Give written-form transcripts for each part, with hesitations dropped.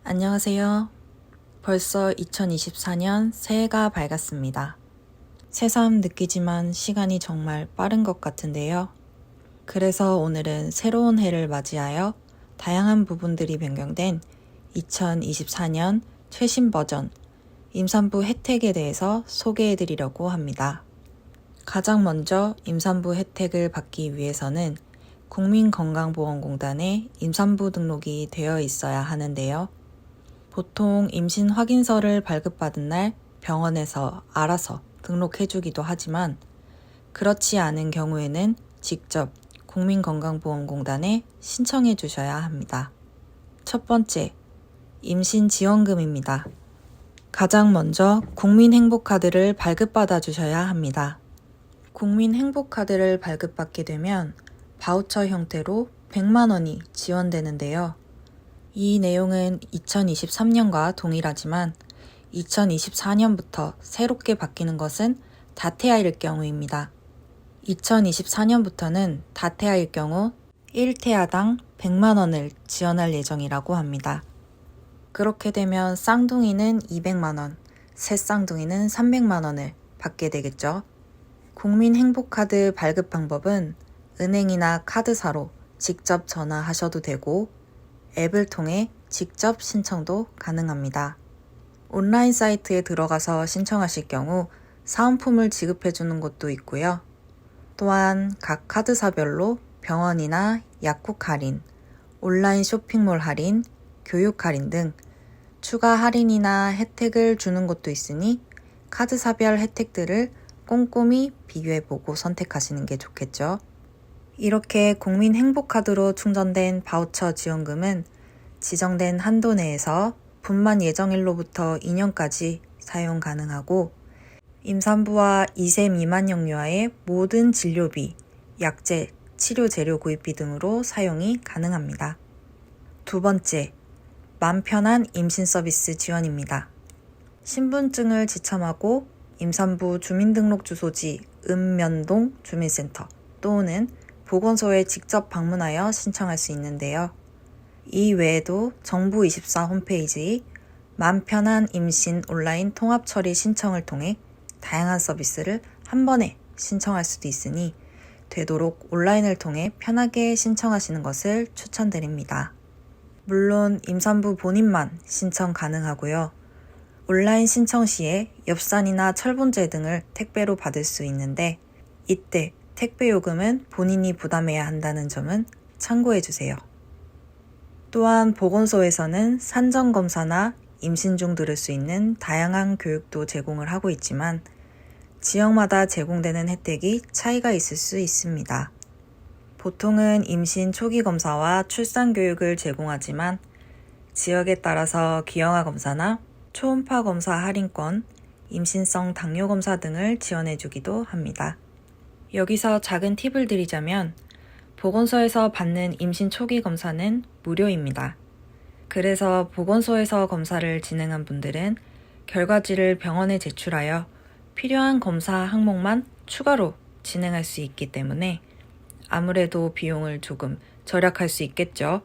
안녕하세요. 벌써 2024년 새해가 밝았습니다. 새삼 느끼지만 시간이 정말 빠른 것 같은데요. 그래서 오늘은 새로운 해를 맞이하여 다양한 부분들이 변경된 2024년 최신 버전 임산부 혜택에 대해서 소개해 드리려고 합니다. 가장 먼저 임산부 혜택을 받기 위해서는 국민건강보험공단에 임산부 등록이 되어 있어야 하는데요. 보통 임신 확인서를 발급받은 날 병원에서 알아서 등록해주기도 하지만 그렇지 않은 경우에는 직접 국민건강보험공단에 신청해 주셔야 합니다. 첫 번째, 임신지원금입니다. 가장 먼저 국민행복카드를 발급받아 주셔야 합니다. 국민행복카드를 발급받게 되면 바우처 형태로 100만 원이 지원되는데요. 이 내용은 2023년과 동일하지만 2024년부터 새롭게 바뀌는 것은 다태아일 경우입니다. 2024년부터는 다태아일 경우 1태아당 100만 원을 지원할 예정이라고 합니다. 그렇게 되면 쌍둥이는 200만 원, 셋쌍둥이는 300만 원을 받게 되겠죠. 국민행복카드 발급 방법은 은행이나 카드사로 직접 전화하셔도 되고 앱을 통해 직접 신청도 가능합니다. 온라인 사이트에 들어가서 신청하실 경우 사은품을 지급해주는 곳도 있고요. 또한 각 카드사별로 병원이나 약국 할인, 온라인 쇼핑몰 할인, 교육 할인 등 추가 할인이나 혜택을 주는 곳도 있으니 카드사별 혜택들을 꼼꼼히 비교해보고 선택하시는 게 좋겠죠. 이렇게 국민행복카드로 충전된 바우처 지원금은 지정된 한도 내에서 분만 예정일로부터 2년까지 사용 가능하고 임산부와 2세 미만 영유아의 모든 진료비, 약제, 치료 재료 구입비 등으로 사용이 가능합니다. 두 번째, 맘 편한 임신 서비스 지원입니다. 신분증을 지참하고 임산부 주민등록주소지 읍면동 주민센터 또는 보건소에 직접 방문하여 신청할 수 있는데요. 이 외에도 정부24 홈페이지 맘 편한 임신 온라인 통합 처리 신청을 통해 다양한 서비스를 한 번에 신청할 수도 있으니 되도록 온라인을 통해 편하게 신청하시는 것을 추천드립니다. 물론 임산부 본인만 신청 가능하고요. 온라인 신청 시에 엽산이나 철분제 등을 택배로 받을 수 있는데 이때 택배 요금은 본인이 부담해야 한다는 점은 참고해 주세요. 또한 보건소에서는 산정검사나 임신 중 들을 수 있는 다양한 교육도 제공을 하고 있지만 지역마다 제공되는 혜택이 차이가 있을 수 있습니다. 보통은 임신 초기 검사와 출산 교육을 제공하지만 지역에 따라서 기형아 검사나 초음파 검사 할인권, 임신성 당뇨 검사 등을 지원해 주기도 합니다. 여기서 작은 팁을 드리자면 보건소에서 받는 임신 초기 검사는 무료입니다. 그래서 보건소에서 검사를 진행한 분들은 결과지를 병원에 제출하여 필요한 검사 항목만 추가로 진행할 수 있기 때문에 아무래도 비용을 조금 절약할 수 있겠죠.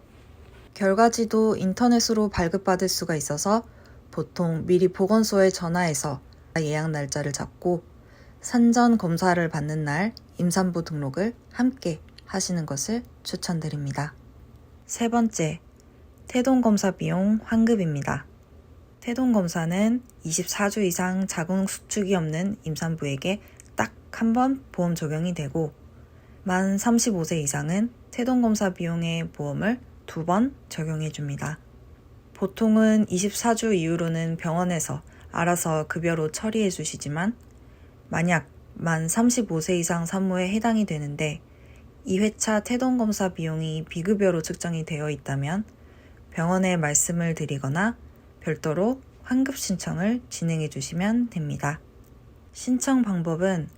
결과지도 인터넷으로 발급받을 수가 있어서 보통 미리 보건소에 전화해서 예약 날짜를 잡고 산전 검사를 받는 날 임산부 등록을 함께 하시는 것을 추천드립니다. 세 번째, 태동검사 비용 환급입니다. 태동검사는 24주 이상 자궁 수축이 없는 임산부에게 딱 한 번 보험 적용이 되고 만 35세 이상은 태동검사 비용의 보험을 2번 적용해 줍니다. 보통은 24주 이후로는 병원에서 알아서 급여로 처리해 주시지만 만약 만 35세 이상 산모에 해당이 되는데 2회차 태동검사 비용이 비급여로 측정이 되어 있다면 병원에 말씀을 드리거나 별도로 환급 신청을 진행해 주시면 됩니다. 신청 방법은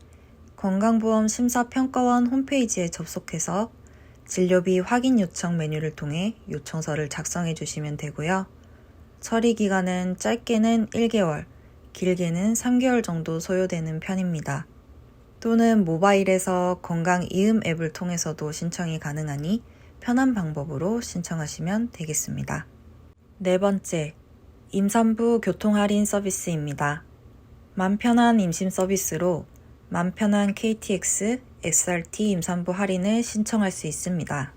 건강보험 심사평가원 홈페이지에 접속해서 진료비 확인 요청 메뉴를 통해 요청서를 작성해 주시면 되고요. 처리 기간은 짧게는 1개월, 길게는 3개월 정도 소요되는 편입니다. 또는 모바일에서 건강이음 앱을 통해서도 신청이 가능하니 편한 방법으로 신청하시면 되겠습니다. 네 번째, 임산부 교통 할인 서비스입니다. 맘편한 임신 서비스로 맘편한 KTX, SRT 임산부 할인을 신청할 수 있습니다.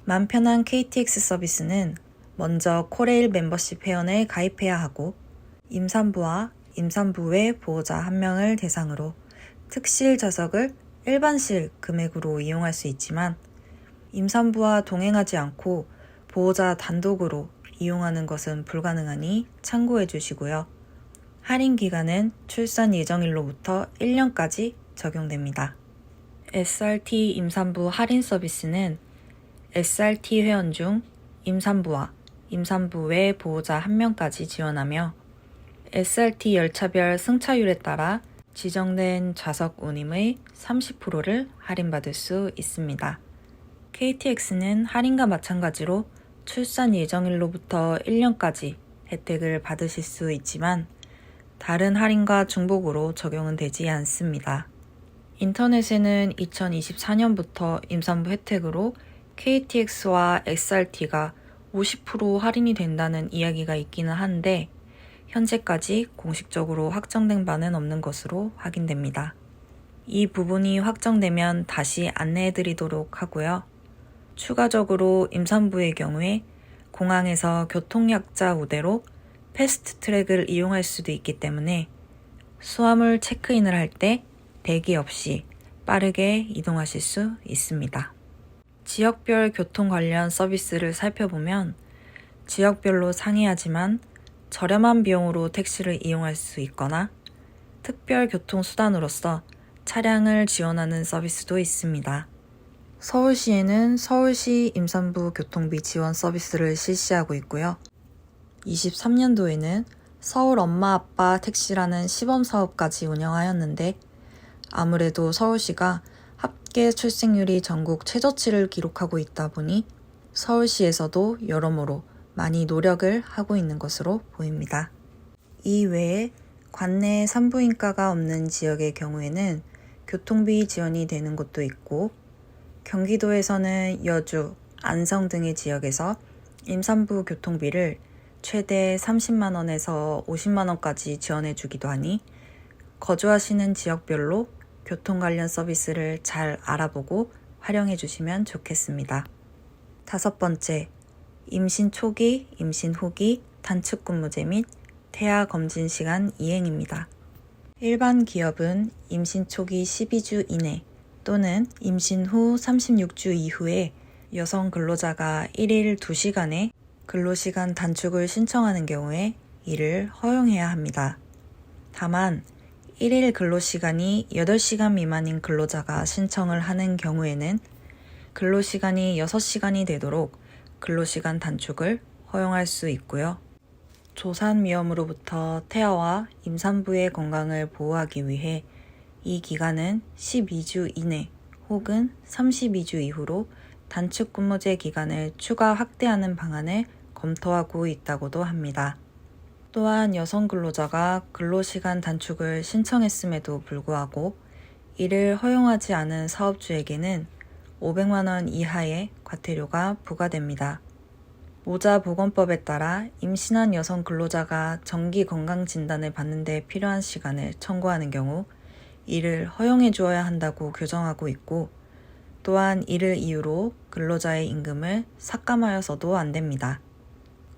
맘편한 KTX 서비스는 먼저 코레일 멤버십 회원을 가입해야 하고 임산부와 임산부 외 보호자 1명을 대상으로 특실 좌석을 일반실 금액으로 이용할 수 있지만 임산부와 동행하지 않고 보호자 단독으로 이용하는 것은 불가능하니 참고해 주시고요. 할인 기간은 출산 예정일로부터 1년까지 적용됩니다. SRT 임산부 할인 서비스는 SRT 회원 중 임산부와 임산부 외 보호자 1명까지 지원하며 SRT 열차별 승차율에 따라 지정된 좌석 운임의 30%를 할인받을 수 있습니다. KTX는 할인과 마찬가지로 출산 예정일로부터 1년까지 혜택을 받으실 수 있지만 다른 할인과 중복으로 적용은 되지 않습니다. 인터넷에는 2024년부터 임산부 혜택으로 KTX와 SRT가 50% 할인이 된다는 이야기가 있기는 한데 현재까지 공식적으로 확정된 바는 없는 것으로 확인됩니다. 이 부분이 확정되면 다시 안내해드리도록 하고요. 추가적으로 임산부의 경우에 공항에서 교통약자 우대로 패스트 트랙을 이용할 수도 있기 때문에 수화물 체크인을 할 때 대기 없이 빠르게 이동하실 수 있습니다. 지역별 교통 관련 서비스를 살펴보면 지역별로 상이하지만 저렴한 비용으로 택시를 이용할 수 있거나 특별 교통수단으로서 차량을 지원하는 서비스도 있습니다. 서울시에는 서울시 임산부 교통비 지원 서비스를 실시하고 있고요. 23년도에는 서울 엄마 아빠 택시라는 시범사업까지 운영하였는데 아무래도 서울시가 합계 출생률이 전국 최저치를 기록하고 있다 보니 서울시에서도 여러모로 많이 노력을 하고 있는 것으로 보입니다. 이 외에 관내 산부인과가 없는 지역의 경우에는 교통비 지원이 되는 곳도 있고 경기도에서는 여주, 안성 등의 지역에서 임산부 교통비를 최대 30만 원에서 50만 원까지 지원해 주기도 하니 거주하시는 지역별로 교통 관련 서비스를 잘 알아보고 활용해 주시면 좋겠습니다. 다섯 번째, 임신 초기, 임신 후기, 단축 근무제 및 태아 검진 시간 이행입니다. 일반 기업은 임신 초기 12주 이내 또는 임신 후 36주 이후에 여성 근로자가 1일 2시간의 근로시간 단축을 신청하는 경우에 이를 허용해야 합니다. 다만 1일 근로시간이 8시간 미만인 근로자가 신청을 하는 경우에는 근로시간이 6시간이 되도록 근로시간 단축을 허용할 수 있고요. 조산미염으로부터 태아와 임산부의 건강을 보호하기 위해 이 기간은 12주 이내 혹은 32주 이후로 단축 근무제 기간을 추가 확대하는 방안을 검토하고 있다고도 합니다. 또한 여성 근로자가 근로시간 단축을 신청했음에도 불구하고 이를 허용하지 않은 사업주에게는 500만 원 이하의 과태료가 부과됩니다. 모자보건법에 따라 임신한 여성 근로자가 정기 건강진단을 받는 데 필요한 시간을 청구하는 경우 이를 허용해 주어야 한다고 규정하고 있고 또한 이를 이유로 근로자의 임금을 삭감하여서도 안 됩니다.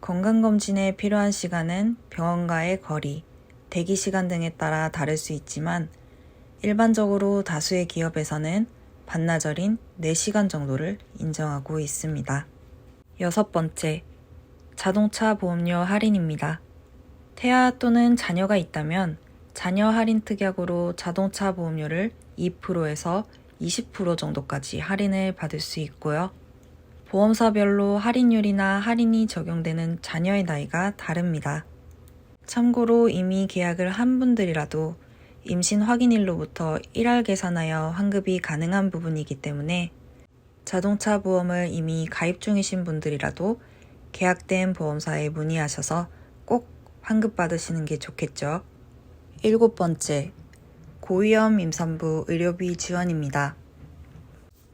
건강검진에 필요한 시간은 병원과의 거리, 대기시간 등에 따라 다를 수 있지만 일반적으로 다수의 기업에서는 반나절인 4시간 정도를 인정하고 있습니다. 여섯 번째, 자동차 보험료 할인입니다. 태아 또는 자녀가 있다면 자녀 할인 특약으로 자동차 보험료를 2%에서 20% 정도까지 할인을 받을 수 있고요. 보험사별로 할인율이나 할인이 적용되는 자녀의 나이가 다릅니다. 참고로 이미 계약을 한 분들이라도 임신 확인일로부터 1할 계산하여 환급이 가능한 부분이기 때문에 자동차 보험을 이미 가입 중이신 분들이라도 계약된 보험사에 문의하셔서 꼭 환급받으시는 게 좋겠죠. 일곱 번째, 고위험 임산부 의료비 지원입니다.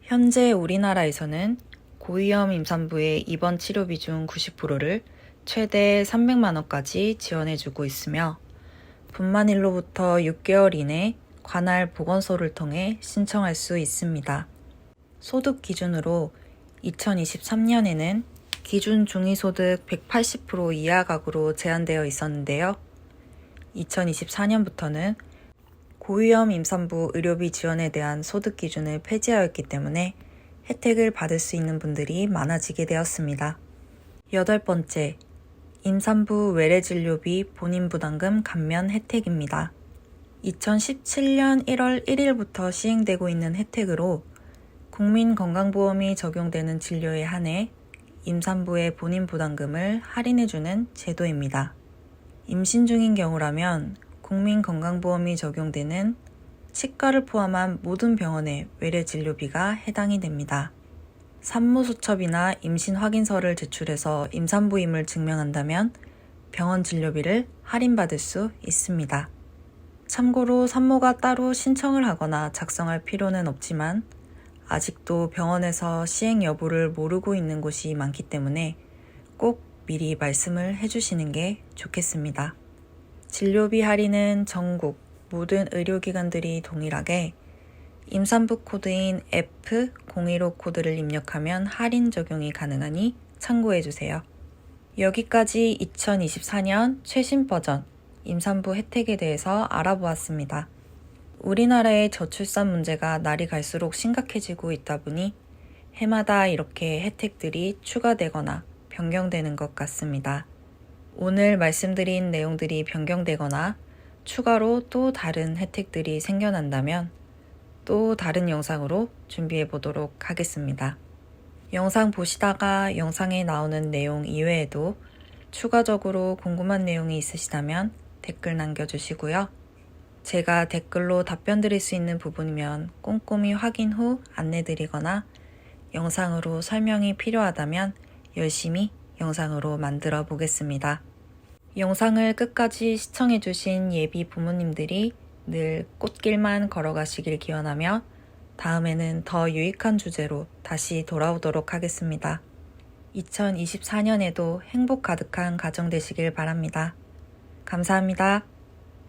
현재 우리나라에서는 고위험 임산부의 입원 치료비 중 90%를 최대 300만 원까지 지원해주고 있으며 분만일로부터 6개월 이내 관할 보건소를 통해 신청할 수 있습니다. 소득 기준으로 2023년에는 기준 중위소득 180% 이하 가구로 제한되어 있었는데요. 2024년부터는 고위험 임산부 의료비 지원에 대한 소득 기준을 폐지하였기 때문에 혜택을 받을 수 있는 분들이 많아지게 되었습니다. 8번째, 임산부 외래진료비 본인부담금 감면 혜택입니다. 2017년 1월 1일부터 시행되고 있는 혜택으로 국민건강보험이 적용되는 진료에 한해 임산부의 본인부담금을 할인해주는 제도입니다. 임신 중인 경우라면 국민건강보험이 적용되는 치과를 포함한 모든 병원의 외래진료비가 해당이 됩니다. 산모수첩이나 임신 확인서를 제출해서 임산부임을 증명한다면 병원 진료비를 할인받을 수 있습니다. 참고로 산모가 따로 신청을 하거나 작성할 필요는 없지만 아직도 병원에서 시행 여부를 모르고 있는 곳이 많기 때문에 꼭 미리 말씀을 해주시는 게 좋겠습니다. 진료비 할인은 전국 모든 의료기관들이 동일하게 임산부 코드인 F015 코드를 입력하면 할인 적용이 가능하니 참고해주세요. 여기까지 2024년 최신 버전 임산부 혜택에 대해서 알아보았습니다. 우리나라의 저출산 문제가 날이 갈수록 심각해지고 있다 보니 해마다 이렇게 혜택들이 추가되거나 변경되는 것 같습니다. 오늘 말씀드린 내용들이 변경되거나 추가로 또 다른 혜택들이 생겨난다면 또 다른 영상으로 준비해 보도록 하겠습니다. 영상 보시다가 영상에 나오는 내용 이외에도 추가적으로 궁금한 내용이 있으시다면 댓글 남겨주시고요. 제가 댓글로 답변 드릴 수 있는 부분이면 꼼꼼히 확인 후 안내드리거나 영상으로 설명이 필요하다면 열심히 영상으로 만들어 보겠습니다. 영상을 끝까지 시청해주신 예비 부모님들이 늘 꽃길만 걸어가시길 기원하며 다음에는 더 유익한 주제로 다시 돌아오도록 하겠습니다. 2024년에도 행복 가득한 가정 되시길 바랍니다. 감사합니다.